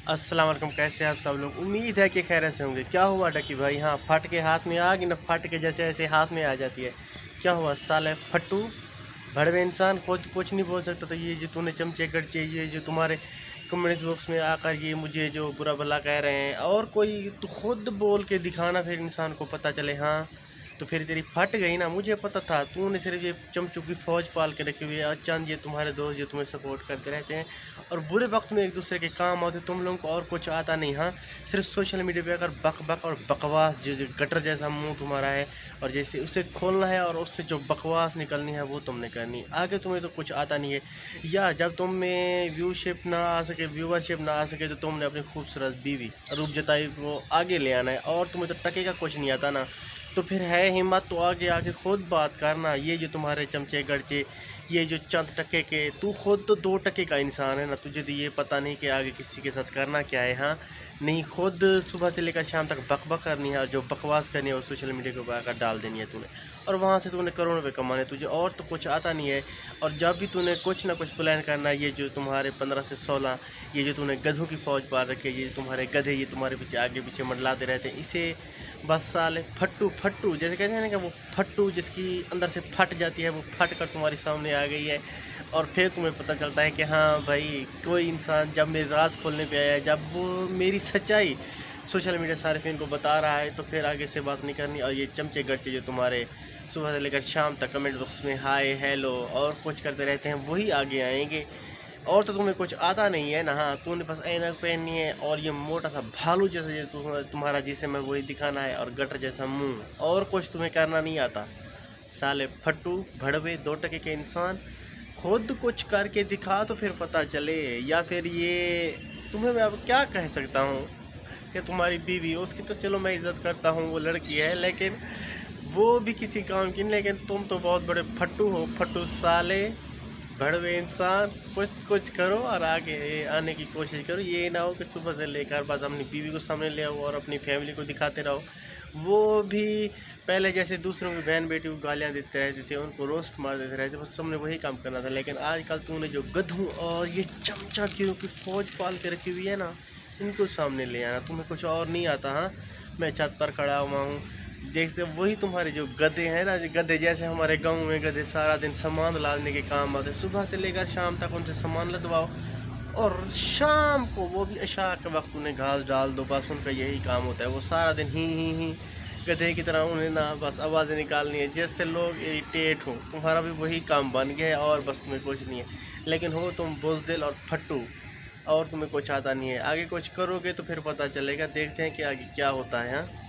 अस्सलाम वालेकुम। कैसे हैं आप सब लोग? उम्मीद है कि खैर से होंगे। क्या हुआ डकी भाई? हाँ, फट के हाथ में आ गई ना, फट के जैसे ऐसे हाथ में आ जाती है। क्या हुआ साले फट्टू भड़वे इंसान, खुद कुछ नहीं बोल सकता। तो ये जो तूने चमचे गड़चे, ये जो तुम्हारे कमेंट्स बॉक्स में आकर ये मुझे जो बुरा भला कह रहे हैं, और कोई तो खुद बोल के दिखाना, फिर इंसान को पता चले। हाँ, तो फिर तेरी फट गई ना। मुझे पता था तूने सिर्फ ये चमचों की फौज पाल के रखी हुई है, और चंद ये तुम्हारे दोस्त जो तुम्हें सपोर्ट करते रहते हैं और बुरे वक्त में एक दूसरे के काम आते। तुम लोगों को और कुछ आता नहीं। हाँ, सिर्फ सोशल मीडिया पे अगर बक बक और बकवास, जो गटर जैसा मुंह तुम्हारा है, और जैसे उसे खोलना है और उससे जो बकवास निकलनी है वो तुमने करनी। आगे तुम्हें तो कुछ आता नहीं है। या जब तुम में व्यूशिप ना आ सके, व्यूवरशिप ना आ सके, तो तुमने अपनी खूबसूरत बीवी रूप जताई को आगे ले आना है, और तुम्हें तो टके का कुछ नहीं आता ना। तो फिर है हिम्मत तो आगे आके खुद बात करना। ये जो तुम्हारे चमचे गड़चे, ये जो चंद टके के, तू खुद तो 2 टके का इंसान है ना। तुझे तो ये पता नहीं कि आगे किसी के साथ करना क्या है। हाँ, नहीं, खुद सुबह से लेकर शाम तक बक बक करनी है, जो बकवास करनी है वो सोशल मीडिया के ऊपर आकर डाल देनी है तूने, और वहाँ से तूने करोड़ों रुपये कमाने। तुझे और तो कुछ आता नहीं है। और जब भी तूने कुछ ना कुछ प्लान करना है, ये जो तुम्हारे 15 से 16, ये जो तूने गधों की फौज पाल रखी है, ये तुम्हारे गधे, ये तुम्हारे पीछे आगे पीछे मंडलाते रहते हैं, इसे बस साले फट्टू फट्टू जैसे कहते हैं ना, कि वो फट्टू जिसकी अंदर से फट जाती है, वो फट कर तुम्हारे सामने आ गई है। और फिर तुम्हें पता चलता है कि हाँ भाई, कोई इंसान जब मेरे राज खोलने पे आया, जब वो मेरी सच्चाई सोशल मीडिया सार्फिन को बता रहा है, तो फिर आगे से बात नहीं करनी। और ये चमचे गड़चे जो तुम्हारे सुबह से लेकर शाम तक कमेंट बॉक्स में हाय हेलो और कुछ करते रहते हैं, वही आगे आएंगे। और तो तुम्हें कुछ आता नहीं है ना। हाँ, तूने बस ऐनक पहननी है और ये मोटा सा भालू जैसा ये तुम्हारा जिस्म है, वही दिखाना है, और गटर जैसा मुंह, और कुछ तुम्हें करना नहीं आता। साले फट्टू भड़वे 2 टके के इंसान, खुद कुछ करके दिखा तो फिर पता चले। या फिर ये तुम्हें मैं अब क्या कह सकता हूँ कि तुम्हारी बीवी, उसकी तो चलो मैं इज़्ज़त करता हूँ, वो लड़की है, लेकिन वो भी किसी काम की नहीं। लेकिन तुम तो बहुत बड़े फट्टू हो, फट्टू साले भड़वे इंसान। कुछ करो और आगे आने की कोशिश करो। ये ना हो कि सुबह से लेकर बस अपनी बीवी को सामने ले आओ और अपनी फैमिली को दिखाते रहो। वो भी पहले जैसे दूसरों की बहन बेटी को गालियाँ देते रहते थे, उनको रोस्ट मार देते रहते, बस सबने वही काम करना था। लेकिन आजकल तूने जो गधों और ये चमचा की फौज पाल के रखी हुई है ना, इनको सामने ले आना। तुम्हें कुछ और नहीं आता। हाँ, मैं छत पर खड़ा हुआ हूँ, देख से वही तुम्हारे जो गधे हैं ना, गधे जैसे हमारे गांव में गधे सारा दिन सामान लादने के काम आते, सुबह से लेकर शाम तक उनसे सामान लदवाओ, और शाम को वो भी इशा के वक्त उन्हें घास डाल दो। बस उनका यही काम होता है। वो सारा दिन ही गधे की तरह उन्हें ना बस आवाज़ें निकालनी है जिससे लोग इरिटेट हो। तुम्हारा भी वही काम बन गया है, और बस तुम्हें कुछ नहीं है। लेकिन हो तुम बुज़दिल और फट्टू, और तुम्हें कुछ आता नहीं है। आगे कुछ करोगे तो फिर पता चलेगा। देखते हैं कि आगे क्या होता है। हाँ।